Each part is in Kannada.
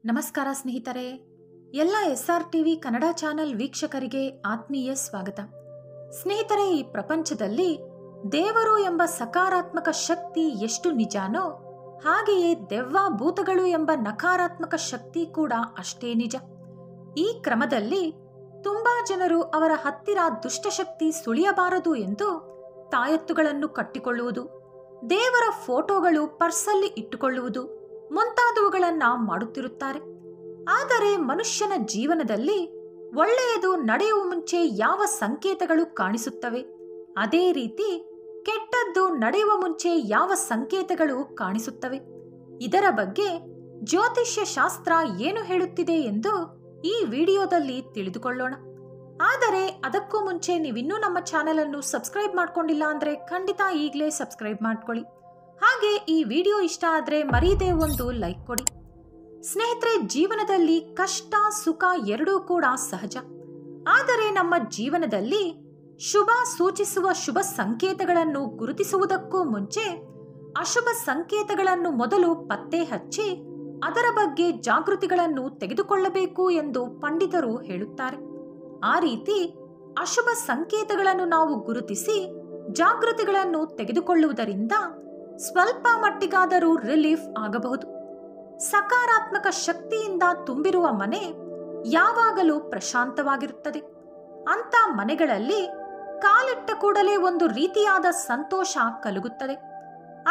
ನಮಸ್ಕಾರ ಸ್ನೇಹಿತರೆ, ಎಲ್ಲ SRTV ಕನ್ನಡ ಚಾನೆಲ್ ವೀಕ್ಷಕರಿಗೆ ಆತ್ಮೀಯ ಸ್ವಾಗತ. ಸ್ನೇಹಿತರೆ, ಈ ಪ್ರಪಂಚದಲ್ಲಿ ದೇವರು ಎಂಬ ಸಕಾರಾತ್ಮಕ ಶಕ್ತಿ ಎಷ್ಟು ನಿಜಾನೋ ಹಾಗೆಯೇ ದೆವ್ವ ಭೂತಗಳು ಎಂಬ ನಕಾರಾತ್ಮಕ ಶಕ್ತಿ ಕೂಡ ಅಷ್ಟೇ ನಿಜ. ಈ ಕ್ರಮದಲ್ಲಿ ತುಂಬಾ ಜನರು ಅವರ ಹತ್ತಿರ ದುಷ್ಟಶಕ್ತಿ ಸುಳಿಯಬಾರದು ಎಂದು ತಾಯತ್ತುಗಳನ್ನು ಕಟ್ಟಿಕೊಳ್ಳುವುದು, ದೇವರ ಫೋಟೋಗಳು ಪರ್ಸಲ್ಲಿ ಇಟ್ಟುಕೊಳ್ಳುವುದು ಮುಂತಾದವುಗಳನ್ನ ಮಾಡುತ್ತಿರುತ್ತಾರೆ. ಆದರೆ ಮನುಷ್ಯನ ಜೀವನದಲ್ಲಿ ಒಳ್ಳೆಯದು ನಡೆಯುವ ಮುಂಚೆ ಯಾವ ಸಂಕೇತಗಳು ಕಾಣಿಸುತ್ತವೆ, ಅದೇ ರೀತಿ ಕೆಟ್ಟದ್ದು ನಡೆಯುವ ಮುಂಚೆ ಯಾವ ಸಂಕೇತಗಳು ಕಾಣಿಸುತ್ತವೆ, ಇದರ ಬಗ್ಗೆ ಜ್ಯೋತಿಷ್ಯ ಶಾಸ್ತ್ರ ಏನು ಹೇಳುತ್ತಿದೆ ಎಂದು ಈ ವಿಡಿಯೋದಲ್ಲಿ ತಿಳಿದುಕೊಳ್ಳೋಣ. ಆದರೆ ಅದಕ್ಕೂ ಮುಂಚೆ ನೀವಿನ್ನೂ ನಮ್ಮ ಚಾನೆಲ್ ಅನ್ನು ಸಬ್ಸ್ಕ್ರೈಬ್ ಮಾಡ್ಕೊಂಡಿಲ್ಲ ಅಂದ್ರೆ ಖಂಡಿತ ಈಗಲೇ ಸಬ್ಸ್ಕ್ರೈಬ್ ಮಾಡ್ಕೊಳ್ಳಿ. ಹಾಗೆ ಈ ವಿಡಿಯೋ ಇಷ್ಟ ಆದ್ರೆ ಮರೀದೆ ಒಂದು ಲೈಕ್ ಕೊಡಿ. ಸ್ನೇಹಿತರೆ, ಜೀವನದಲ್ಲಿ ಕಷ್ಟ ಸುಖ ಎರಡೂ ಕೂಡ ಸಹಜ. ಆದರೆ ನಮ್ಮ ಜೀವನದಲ್ಲಿ ಶುಭ ಸೂಚಿಸುವ ಶುಭ ಸಂಕೇತಗಳನ್ನು ಗುರುತಿಸುವುದಕ್ಕೂ ಮುಂಚೆ ಅಶುಭ ಸಂಕೇತಗಳನ್ನು ಮೊದಲು ಪತ್ತೆ ಹಚ್ಚಿ ಅದರ ಬಗ್ಗೆ ಜಾಗೃತಿಗಳನ್ನು ತೆಗೆದುಕೊಳ್ಳಬೇಕು ಎಂದು ಪಂಡಿತರು ಹೇಳುತ್ತಾರೆ. ಆ ರೀತಿ ಅಶುಭ ಸಂಕೇತಗಳನ್ನು ನಾವು ಗುರುತಿಸಿ ಜಾಗೃತಿಗಳನ್ನು ತೆಗೆದುಕೊಳ್ಳುವುದರಿಂದ ಸ್ವಲ್ಪ ಮಟ್ಟಿಗಾದರೂ ರಿಲೀಫ್ ಆಗಬಹುದು. ಸಕಾರಾತ್ಮಕ ಶಕ್ತಿಯಿಂದ ತುಂಬಿರುವ ಮನೆ ಯಾವಾಗಲೂ ಪ್ರಶಾಂತವಾಗಿರುತ್ತದೆ. ಅಂತ ಮನೆಗಳಲ್ಲಿ ಕಾಲಿಟ್ಟ ಕೂಡಲೇ ಒಂದು ರೀತಿಯಾದ ಸಂತೋಷ ಕಲುಗುತ್ತದೆ.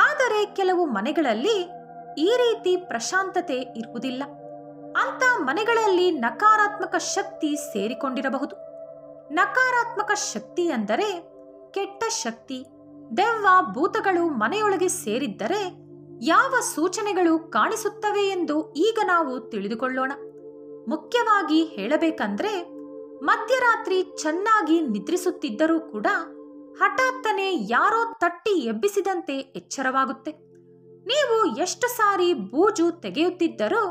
ಆದರೆ ಕೆಲವು ಮನೆಗಳಲ್ಲಿ ಈ ರೀತಿ ಪ್ರಶಾಂತತೆ ಇರುವುದಿಲ್ಲ. ಅಂತ ಮನೆಗಳಲ್ಲಿ ನಕಾರಾತ್ಮಕ ಶಕ್ತಿ ಸೇರಿಕೊಂಡಿರಬಹುದು. ನಕಾರಾತ್ಮಕ ಶಕ್ತಿ ಅಂದರೆ ಕೆಟ್ಟ ಶಕ್ತಿ, ದೆವ್ವ ಭೂತಗಳು ಮನೆಯೊಳಗೆ ಸೇರಿದ್ದರೆ ಯಾವ ಸೂಚನೆಗಳು ಕಾಣಿಸುತ್ತವೆ ಎಂದು ಈಗ ನಾವು ತಿಳಿದುಕೊಳ್ಳೋಣ. ಮುಖ್ಯವಾಗಿ ಹೇಳಬೇಕಂದ್ರೆ, ಮಧ್ಯರಾತ್ರಿ ಚೆನ್ನಾಗಿ ನಿದ್ರಿಸುತ್ತಿದ್ದರೂ ಕೂಡ ಹಠಾತ್ತನೆ ಯಾರೋ ತಟ್ಟಿ ಎಬ್ಬಿಸಿದಂತೆ ಎಚ್ಚರವಾಗುತ್ತೆ. ನೀವು ಎಷ್ಟು ಸಾರಿ ಬೂಜು ತೆಗೆಯುತ್ತಿದ್ದರೂ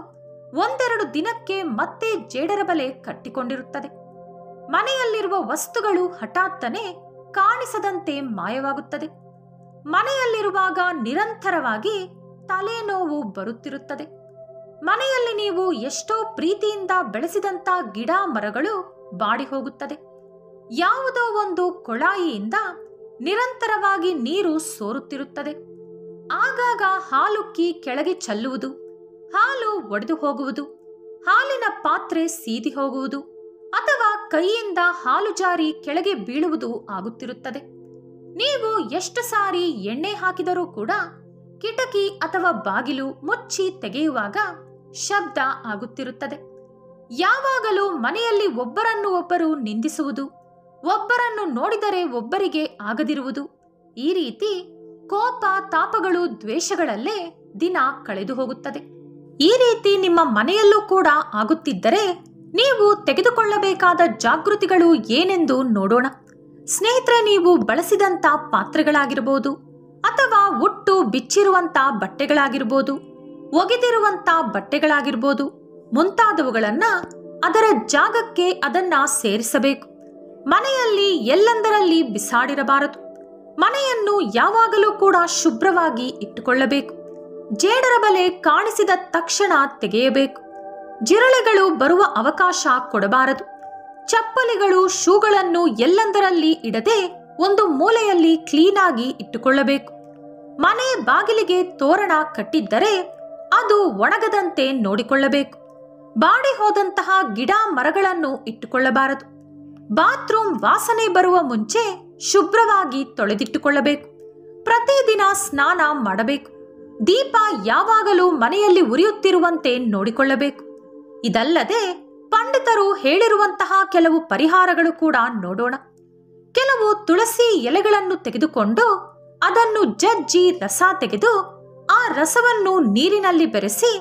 ಒಂದೆರಡು ದಿನಕ್ಕೆ ಮತ್ತೆ ಜೇಡರ ಬಲೆ ಕಟ್ಟಿಕೊಂಡಿರುತ್ತದೆ. ಮನೆಯಲ್ಲಿರುವ ವಸ್ತುಗಳು ಹಠಾತ್ತನೆ ಕಾಣಿಸದಂತೆ ಮಾಯವಾಗುತ್ತದೆ. ಮನೆಯಲ್ಲಿರುವಾಗ ನಿರಂತರವಾಗಿ ತಲೆನೋವು ಬರುತ್ತಿರುತ್ತದೆ. ಮನೆಯಲ್ಲಿ ನೀವು ಎಷ್ಟೋ ಪ್ರೀತಿಯಿಂದ ಬೆಳೆಸಿದಂತ ಗಿಡ ಮರಗಳು ಬಾಡಿ ಹೋಗುತ್ತದೆ. ಯಾವುದೋ ಒಂದು ಕೊಳಾಯಿಯಿಂದ ನಿರಂತರವಾಗಿ ನೀರು ಸೋರುತ್ತಿರುತ್ತದೆ. ಆಗಾಗ ಹಾಲುಕ್ಕಿ ಕೆಳಗೆ ಚೆಲ್ಲುವುದು, ಹಾಲು ಒಡೆದು ಹೋಗುವುದು, ಹಾಲಿನ ಪಾತ್ರೆ ಸೀದಿ ಹೋಗುವುದು ಅಥವಾ ಕೈಯಿಂದ ಹಾಲು ಜಾರಿ ಕೆಳಗೆ ಬೀಳುವುದು ಆಗುತ್ತಿರುತ್ತದೆ. ನೀವು ಎಷ್ಟು ಸಾರಿ ಎಣ್ಣೆ ಹಾಕಿದರೂ ಕೂಡ ಕಿಟಕಿ ಅಥವಾ ಬಾಗಿಲು ಮುಚ್ಚಿ ತೆಗೆಯುವಾಗ ಶಬ್ದ ಆಗುತ್ತಿರುತ್ತದೆ. ಯಾವಾಗಲೂ ಮನೆಯಲ್ಲಿ ಒಬ್ಬರನ್ನು ಒಬ್ಬರು ನಿಂದಿಸುವುದು, ಒಬ್ಬರನ್ನು ನೋಡಿದರೆ ಒಬ್ಬರಿಗೆ ಆಗದಿರುವುದು, ಈ ರೀತಿ ಕೋಪ ತಾಪಗಳು ದ್ವೇಷಗಳಲ್ಲೇ ದಿನ ಕಳೆದು ಹೋಗುತ್ತದೆ. ಈ ರೀತಿ ನಿಮ್ಮ ಮನೆಯಲ್ಲೂ ಕೂಡ ಆಗುತ್ತಿದ್ದರೆ ನೀವು ತೆಗೆದುಕೊಳ್ಳಬೇಕಾದ ಜಾಗೃತಿಗಳು ಏನೆಂದು ನೋಡೋಣ. ಸ್ನೇಹಿತರೆ, ನೀವು ಬಳಸಿದಂತ ಪಾತ್ರೆಗಳಾಗಿರ್ಬೋದು ಅಥವಾ ಉಟ್ಟು ಬಿಚ್ಚಿರುವಂತ ಬಟ್ಟೆಗಳಾಗಿರ್ಬೋದು, ಒಗೆದಿರುವಂತ ಬಟ್ಟೆಗಳಾಗಿರ್ಬೋದು ಮುಂತಾದವುಗಳನ್ನ ಅದರ ಜಾಗಕ್ಕೆ ಅದನ್ನ ಸೇರಿಸಬೇಕು. ಮನೆಯಲ್ಲಿ ಎಲ್ಲೆಂದರಲ್ಲಿ ಬಿಸಾಡಿರಬಾರದು. ಮನೆಯನ್ನು ಯಾವಾಗಲೂ ಕೂಡ ಶುಭ್ರವಾಗಿ ಇಟ್ಟುಕೊಳ್ಳಬೇಕು. ಜೇಡರ ಬಲೆ ಕಾಣಿಸಿದ ತಕ್ಷಣ ತೆಗೆಯಬೇಕು. ಜಿರಳೆಗಳು ಬರುವ ಅವಕಾಶ ಕೊಡಬಾರದು. ಚಪ್ಪಲಿಗಳು ಶೂಗಳನ್ನು ಎಲ್ಲೆಂದರಲ್ಲಿ ಇಡದೆ ಒಂದು ಮೂಲೆಯಲ್ಲಿ ಕ್ಲೀನಾಗಿ ಇಟ್ಟುಕೊಳ್ಳಬೇಕು. ಮನೆ ಬಾಗಿಲಿಗೆ ತೋರಣ ಕಟ್ಟಿದ್ದರೆ ಅದು ಒಣಗದಂತೆ ನೋಡಿಕೊಳ್ಳಬೇಕು. ಬಾಡಿ ಹೋದಂತಹ ಗಿಡ ಮರಗಳನ್ನು ಇಟ್ಟುಕೊಳ್ಳಬಾರದು. ಬಾತ್ರೂಮ್ ವಾಸನೆ ಬರುವ ಮುಂಚೆ ಶುಭ್ರವಾಗಿ ತೊಳೆದಿಟ್ಟುಕೊಳ್ಳಬೇಕು. ಪ್ರತಿದಿನ ಸ್ನಾನ ಮಾಡಬೇಕು. ದೀಪ ಯಾವಾಗಲೂ ಮನೆಯಲ್ಲಿ ಉರಿಯುತ್ತಿರುವಂತೆ ನೋಡಿಕೊಳ್ಳಬೇಕು. ಇದಲ್ಲದೆ ಪಂಡಿತರು ಹೇಳಿರುವಂತಹ ಕೆಲವು ಪರಿಹಾರಗಳು ಕೂಡ ನೋಡೋಣ. ಕೆಲವು ತುಳಸಿ ಎಲೆಗಳನ್ನು ತೆಗೆದುಕೊಂಡು ಅದನ್ನು ಜಜ್ಜಿ ರಸ ತೆಗೆದು ಆ ರಸವನ್ನು ನೀರಿನಲ್ಲಿ ಬೆರೆಸಿ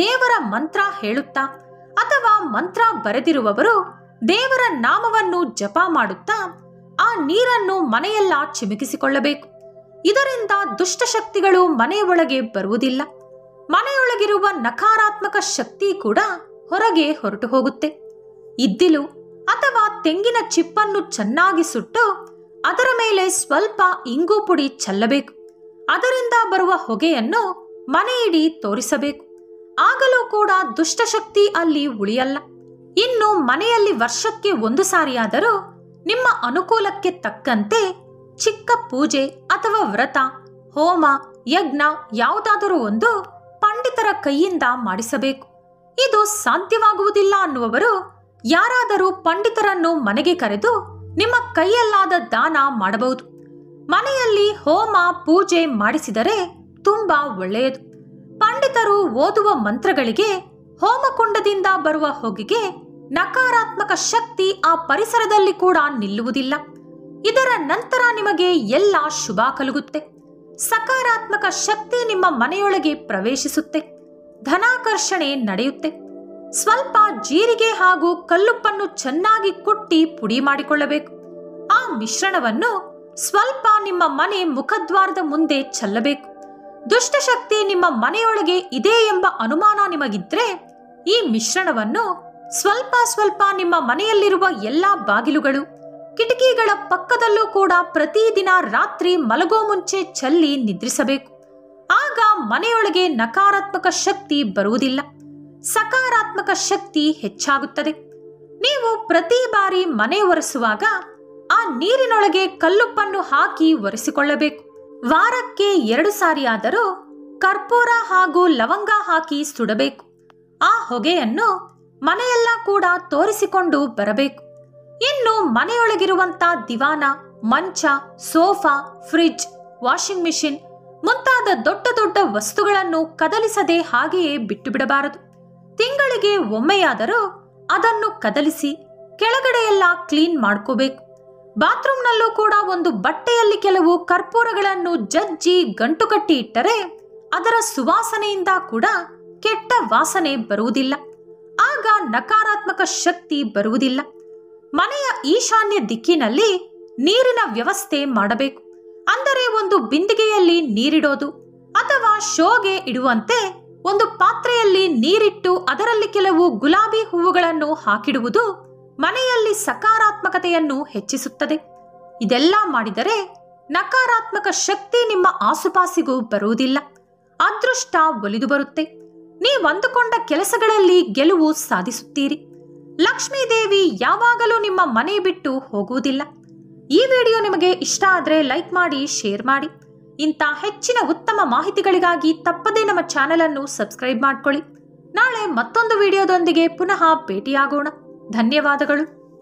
ದೇವರ ಮಂತ್ರ ಹೇಳುತ್ತಾ ಅಥವಾ ಮಂತ್ರ ಬರೆದಿರುವವರು ದೇವರ ನಾಮವನ್ನು ಜಪ ಮಾಡುತ್ತಾ ಆ ನೀರನ್ನು ಮನೆಯೆಲ್ಲ ಚಿಮುಕಿಸಿಕೊಳ್ಳಬೇಕು. ಇದರಿಂದ ದುಷ್ಟಶಕ್ತಿಗಳು ಮನೆಯ ಒಳಗೆ ಬರುವುದಿಲ್ಲ. ಮನೆಯೊಳಗಿರುವ ನಕಾರಾತ್ಮಕ ಶಕ್ತಿ ಕೂಡ ಹೊರಗೆ ಹೊರಟು ಹೋಗುತ್ತೆ. ಇದ್ದಿಲು ಅಥವಾ ತೆಂಗಿನ ಚಿಪ್ಪನ್ನು ಚೆನ್ನಾಗಿ ಸುಟ್ಟು ಅದರ ಮೇಲೆ ಸ್ವಲ್ಪ ಇಂಗು ಪುಡಿ ಚೆಲ್ಲಬೇಕು. ಅದರಿಂದ ಬರುವ ಹೊಗೆಯನ್ನು ಮನೆಯಿಡೀ ತೋರಿಸಬೇಕು. ಆಗಲೂ ಕೂಡ ದುಷ್ಟಶಕ್ತಿ ಅಲ್ಲಿ ಉಳಿಯಲ್ಲ. ಇನ್ನು ಮನೆಯಲ್ಲಿ ವರ್ಷಕ್ಕೆ 1 ಸಾರಿಯಾದರೂ ನಿಮ್ಮ ಅನುಕೂಲಕ್ಕೆ ತಕ್ಕಂತೆ ಚಿಕ್ಕ ಪೂಜೆ ಅಥವಾ ವ್ರತ, ಹೋಮ, ಯಜ್ಞ ಯಾವುದಾದರೂ ಒಂದು ಪಂಡಿತರ ಕೈಯಿಂದ ಮಾಡಿಸಬೇಕು. ಇದು ಸಾಧ್ಯವಾಗುವುದಿಲ್ಲ ಅನ್ನುವರು ಯಾರಾದರೂ ಪಂಡಿತರನ್ನು ಮನೆಗೆ ಕರೆದು ನಿಮ್ಮ ಕೈಯಲ್ಲಾದ ದಾನ ಮಾಡಬಹುದು. ಮನೆಯಲ್ಲಿ ಹೋಮ ಪೂಜೆ ಮಾಡಿಸಿದರೆ ತುಂಬಾ ಒಳ್ಳೆಯದು. ಪಂಡಿತರು ಓದುವ ಮಂತ್ರಗಳಿಗೆ, ಹೋಮಕುಂಡದಿಂದ ಬರುವ ಹೊಗೆಗೆ ನಕಾರಾತ್ಮಕ ಶಕ್ತಿ ಆ ಪರಿಸರದಲ್ಲಿ ಕೂಡ ನಿಲ್ಲುವುದಿಲ್ಲ. ಇದರ ನಂತರ ನಿಮಗೆ ಎಲ್ಲ ಶುಭ ಕಲುಗುತ್ತೆ. ಸಕಾರಾತ್ಮಕ ಶಕ್ತಿ ನಿಮ್ಮ ಮನೆಯೊಳಗೆ ಪ್ರವೇಶಿಸುತ್ತೆ. ಧನಾಕರ್ಷಣೆ ನಡೆಯುತ್ತೆ. ಸ್ವಲ್ಪ ಜೀರಿಗೆ ಹಾಗೂ ಕಲ್ಲುಪ್ಪನ್ನು ಚೆನ್ನಾಗಿ ಕುಟ್ಟಿ ಪುಡಿ ಮಾಡಿಕೊಳ್ಳಬೇಕು. ಆ ಮಿಶ್ರಣವನ್ನು ಸ್ವಲ್ಪ ನಿಮ್ಮ ಮನೆ ಮುಖದ್ವಾರದ ಮುಂದೆ ಚೆಲ್ಲಬೇಕು. ದುಷ್ಟಶಕ್ತಿ ನಿಮ್ಮ ಮನೆಯೊಳಗೆ ಇದೆ ಎಂಬ ಅನುಮಾನ ನಿಮಗಿದ್ರೆ ಈ ಮಿಶ್ರಣವನ್ನು ಸ್ವಲ್ಪ ಸ್ವಲ್ಪ ನಿಮ್ಮ ಮನೆಯಲ್ಲಿರುವ ಎಲ್ಲಾ ಬಾಗಿಲುಗಳು, ಕಿಟಕಿಗಳ ಪಕ್ಕದಲ್ಲೂ ಕೂಡ ಪ್ರತಿದಿನ ರಾತ್ರಿ ಮಲಗೋ ಮುಂಚೆ ಚೆಲ್ಲಿ ನಿದ್ರಿಸಬೇಕು. ಆಗ ಮನೆಯೊಳಗೆ ನಕಾರಾತ್ಮಕ ಶಕ್ತಿ ಬರುವುದಿಲ್ಲ, ಸಕಾರಾತ್ಮಕ ಶಕ್ತಿ ಹೆಚ್ಚಾಗುತ್ತದೆ. ನೀವು ಪ್ರತಿ ಬಾರಿ ಮನೆ ಒರೆಸುವಾಗ ಆ ನೀರಿನೊಳಗೆ ಕಲ್ಲುಪ್ಪನ್ನು ಹಾಕಿ ಒರೆಸಿಕೊಳ್ಳಬೇಕು. ವಾರಕ್ಕೆ 2 ಸಾರಿಯಾದರೂ ಕರ್ಪೂರ ಹಾಗೂ ಲವಂಗ ಹಾಕಿ ಸುಡಬೇಕು. ಆ ಹೊಗೆಯನ್ನು ಮನೆಯೆಲ್ಲ ಕೂಡ ತೋರಿಸಿಕೊಂಡು ಬರಬೇಕು. ಇನ್ನು ಮನೆಯೊಳಗಿರುವಂತ ದಿವಾನ, ಮಂಚ, ಸೋಫಾ, ಫ್ರಿಡ್ಜ್, ವಾಷಿಂಗ್ ಮಿಷಿನ್ ಮುಂತಾದ ದೊಡ್ಡ ದೊಡ್ಡ ವಸ್ತುಗಳನ್ನು ಕದಲಿಸದೆ ಹಾಗೆಯೇ ಬಿಟ್ಟು ಬಿಡಬಾರದು. ತಿಂಗಳಿಗೆ ಒಮ್ಮೆಯಾದರೂ ಅದನ್ನು ಕದಲಿಸಿ ಕೆಳಗಡೆ ಎಲ್ಲ ಕ್ಲೀನ್ ಮಾಡ್ಕೋಬೇಕು. ಬಾತ್ರೂಮ್ನಲ್ಲೂ ಕೂಡ ಒಂದು ಬಟ್ಟೆಯಲ್ಲಿ ಕೆಲವು ಕರ್ಪೂರಗಳನ್ನು ಜಜ್ಜಿ ಗಂಟು ಕಟ್ಟಿ ಇಟ್ಟರೆ ಅದರ ಸುವಾಸನೆಯಿಂದ ಕೂಡ ಕೆಟ್ಟ ವಾಸನೆ ಬರುವುದಿಲ್ಲ. ಆಗ ನಕಾರಾತ್ಮಕ ಶಕ್ತಿ ಬರುವುದಿಲ್ಲ. ಮನೆಯ ಈಶಾನ್ಯ ದಿಕ್ಕಿನಲ್ಲಿ ನೀರಿನ ವ್ಯವಸ್ಥೆ ಮಾಡಬೇಕು. ಅಂದರೆ ಒಂದು ಬಿಂದಿಗೆಯಲ್ಲಿ ನೀರಿಡೋದು ಅಥವಾ ಶೋಗೆ ಇಡುವಂತೆ ಒಂದು ಪಾತ್ರೆಯಲ್ಲಿ ನೀರಿಟ್ಟು ಅದರಲ್ಲಿ ಕೆಲವು ಗುಲಾಬಿ ಹೂವುಗಳನ್ನು ಹಾಕಿಡುವುದು ಮನೆಯಲ್ಲಿ ಸಕಾರಾತ್ಮಕತೆಯನ್ನು ಹೆಚ್ಚಿಸುತ್ತದೆ. ಇದೆಲ್ಲ ಮಾಡಿದರೆ ನಕಾರಾತ್ಮಕ ಶಕ್ತಿ ನಿಮ್ಮ ಆಸುಪಾಸಿಗೂ ಬರುವುದಿಲ್ಲ. ಅದೃಷ್ಟ ಒಲಿದು ಬರುತ್ತೆ. ನೀವಂದುಕೊಂಡ ಕೆಲಸಗಳಲ್ಲಿ ಗೆಲುವು ಸಾಧಿಸುತ್ತೀರಿ. ಲಕ್ಷ್ಮೀದೇವಿ ಯಾವಾಗಲೂ ನಿಮ್ಮ ಮನೆ ಬಿಟ್ಟು ಹೋಗುವುದಿಲ್ಲ. ಈ ವಿಡಿಯೋ ನಿಮಗೆ ಇಷ್ಟ ಆದರೆ ಲೈಕ್ ಮಾಡಿ, ಶೇರ್ ಮಾಡಿ. ಇಂಥ ಹೆಚ್ಚಿನ ಉತ್ತಮ ಮಾಹಿತಿಗಳಿಗಾಗಿ ತಪ್ಪದೇ ನಮ್ಮ ಚಾನೆಲ್ ಅನ್ನು ಸಬ್ಸ್ಕ್ರೈಬ್ ಮಾಡ್ಕೊಳ್ಳಿ. ನಾಳೆ ಮತ್ತೊಂದು ವಿಡಿಯೋದೊಂದಿಗೆ ಪುನಃ ಭೇಟಿಯಾಗೋಣ. ಧನ್ಯವಾದಗಳು.